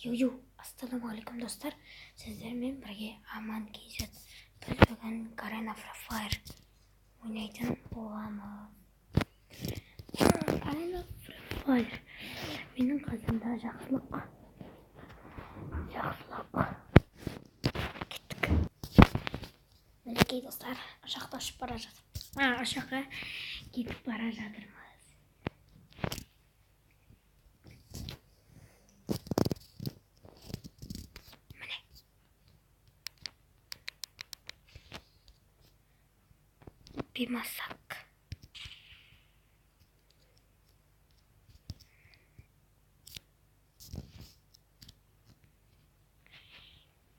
Ассалаумағалейкум достар, сіздермен бірге Аман KZ. Біз бүгін Garena Free Fire ойнайтын боламыз. Garena Free Fire менің қасымда жақсылық. Кеттік. Мінекей достар, ұшақты ұшып бара жатыр. Ұшаққа кетіп бара жатырмыз. Бимасак.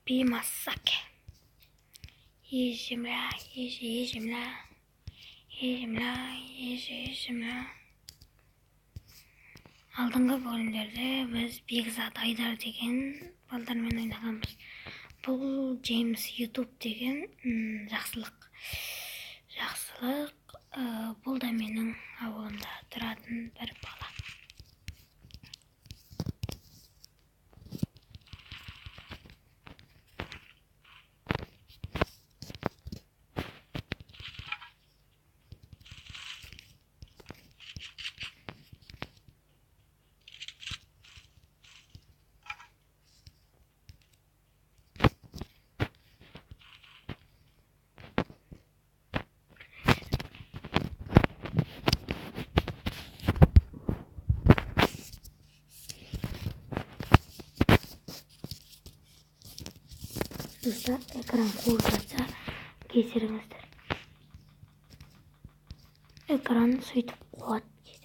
Бимасак. Ежімля. Алдыңғы бөлімдерде біз Бекзат Айдар деген балдармен ойнағанбыз. Бұл Джеймс YouTube деген жақсылық. Бұл да менің ауылымда тұратын бір бала. Dostlar, ekran қуырдаса кесіріңіздер. Экран сөйтіп қуат дейді.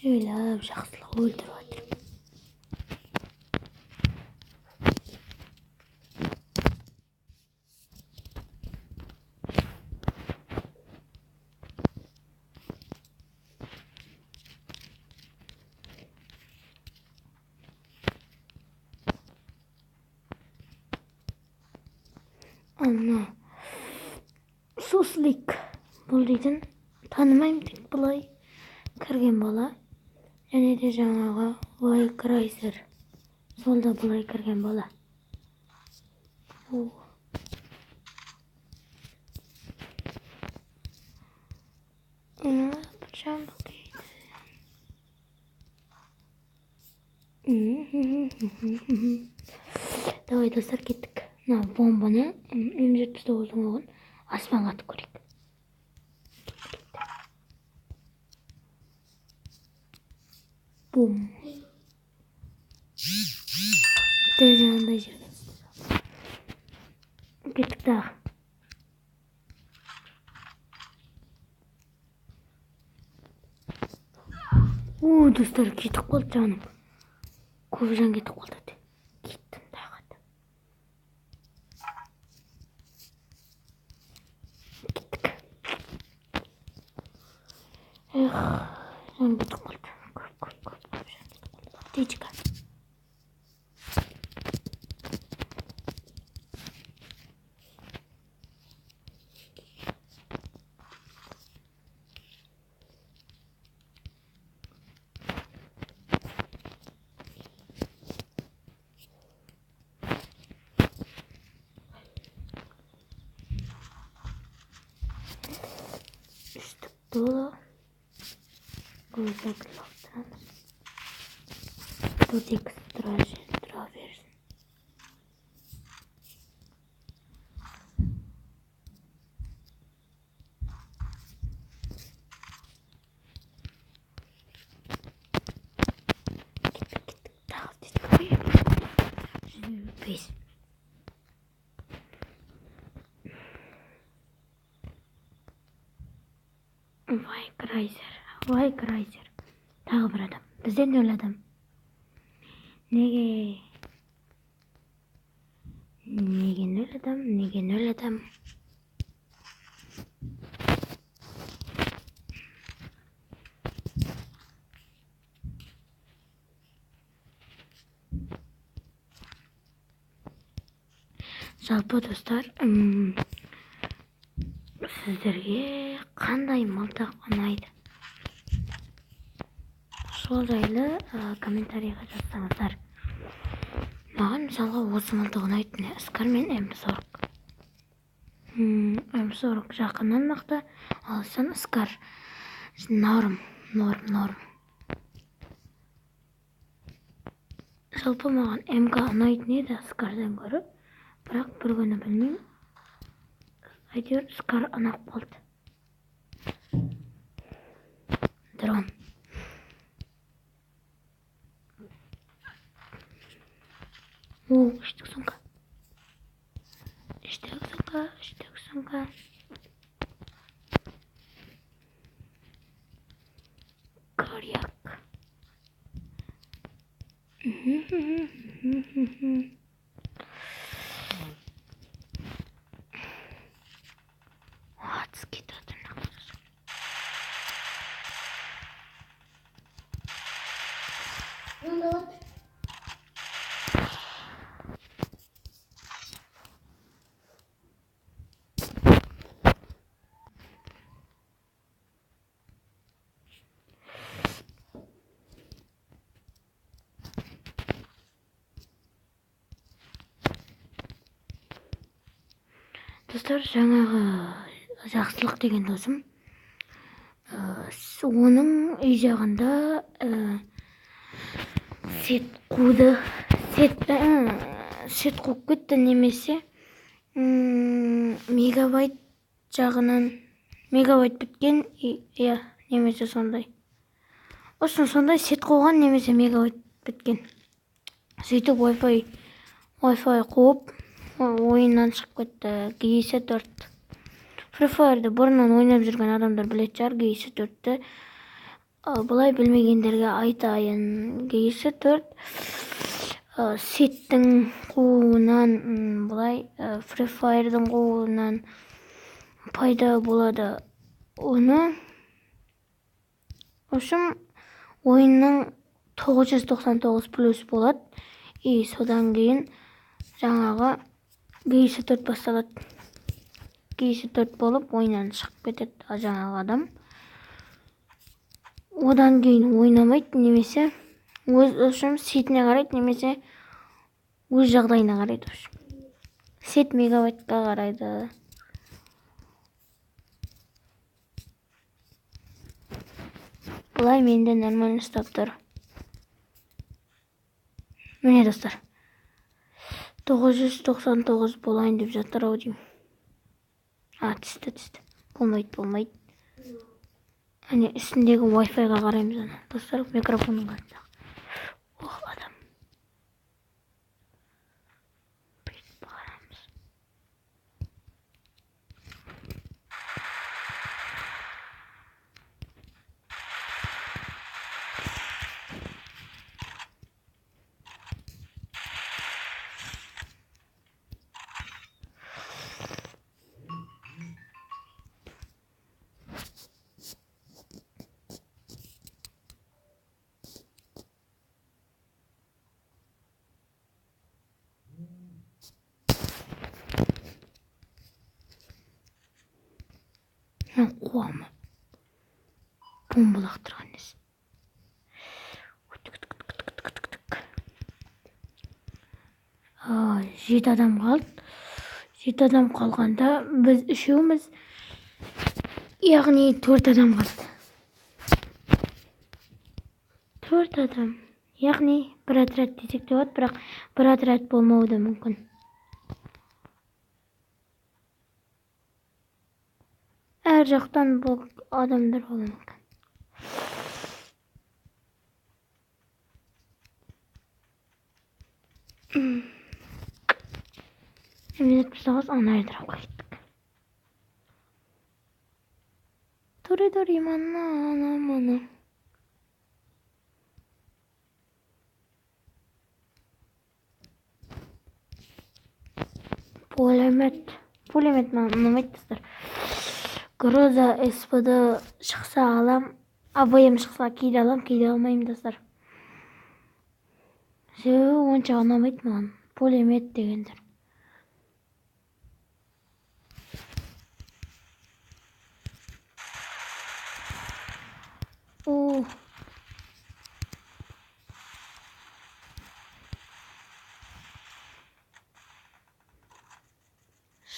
Ойлап жақсылық өлтіріп жатыр. Ана Суслик бұл дейтін танымаймын, тек бұлай кірген бала. Және де жаңағы Лайкрайзер, сол да бұлай кірген бала. Давай достар, кеттік. Бомбаны М79-дің оғын аспанға атып көрейік. Бум. Дәл жаңағындай жерге. Кеттік дағы. Достар, кетіп қалды жаным. Көп жан кетіп қалды. Кеттім дағы. Кеттік. Жан кетіп қалды. Птичка. Üstü dolu. Gözler kılaftanız. Тут экстра версия. Живопись. Вай Крайзер. Тағы бір адам. Бізден нөл адам. Неге нөл адам? Жалпы достар, сіздерге қандай мылтық ұнайды? Сол жайлы комментарийға жазсаңыздар. Маған мысалға осы мылтық ұнайды, міне Скар мен М40. М40 жақыннан мықты, алыстан Скар норм. Жалпы маған МК ұнайтын еді Скардан көріп, бірақ бір күні білмеймін, әйтеуір Скар ұнап қалды. Дрон. Үштік сумка. Коряк. Адский татырнақ. Достар, жаңағы жақсылық деген досым, оның үй жағында сет қуып кетті, немесе мегабайт жағынан мегабайт біткен, немесе сондай. Осыны сондай сет қуған, немесе мегабайт біткен. Сөйтіп Wi-Fi қуып ойыннан шығып кетті. GS4. Free Fire'ды бұрыннан ойнап жүрген адамдар білетін шығар. GS4-ті бұлай білмегендерге айтайын. GS4 сеттің қуынан, бұлай Free Fire'дың қуынан пайда болады. Оны общем ойынның 999 плюс болады. И содан кейін жаңағы GS4 басталады. GS4 болып ойыннан шығып кетеді жаңағы адам. Одан кейін ойнамайды, немесе өз сетіне қарайды, немесе өз жағдайына қарайды. Сет мегабайтқа қарайды. Бұлай менде нормально ұстап тұр. Міне достар, 999 болайын деп жатыр ау деймін. Түсті. Болмайды. Әне үстіндегі Wi-Fi-ға қараймыз. Достар, микрофонның қасында. Адам. Бүйтіп қарамыз. Қуамы. Бомба лақтырған несі. 7 адам қалды. 7 адам қалғанда біз үшеуміз, яғни 4 адам қалды. 4 адам. Яғни бір отряд десек те болады, бірақ бір отряд болмауы да мүмкін. Әр жақтан бұл адамдар болуы мүмкін. Минут 9 ана айдырап қайттық. Тур коридор иманна. Пулемет маған ұнамайды достар. Гроза СПД шықса алам, АВМ шықса кейде алам, кейде алмаймын достар. Себебі онша ұнамайды маған пулемет дегендер.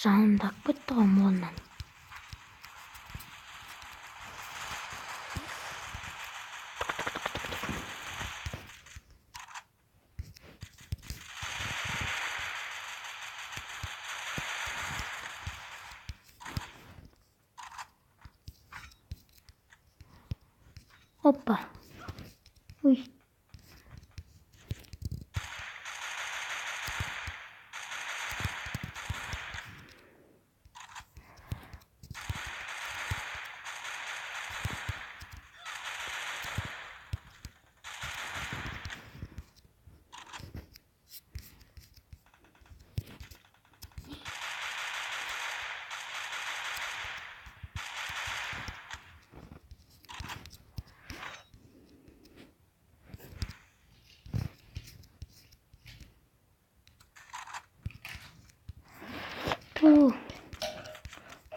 Жанымда кетті ғой молынан. Опа. Ой.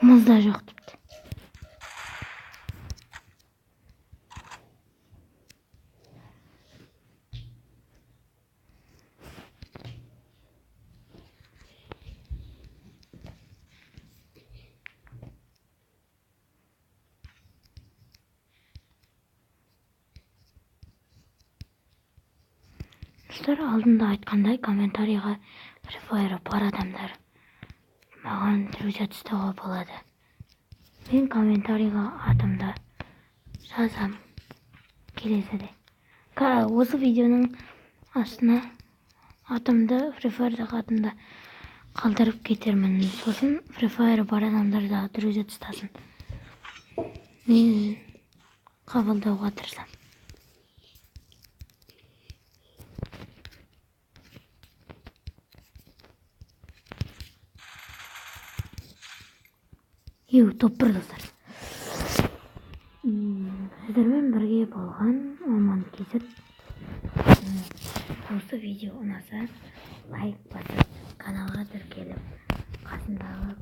Мұзда жоқ депті. Достар, алдында айтқандай комментарийға Free Fire бар адамдар маған друзья ұстауға болады. Мен комментарийға атымды жазам келесіде. Осы видеоның астына атымды, Free Fire'дағы атымды қалдырып кетермін. Сосын Free Fire бар адамдар да друзья ұстасын. Мен қабылдауға тырысам. Топ бір достар. Сіздермен бірге болған Оман Кейзет. Осы видео ұнаса, лайк басып, каналға тіркеліп, қасындағы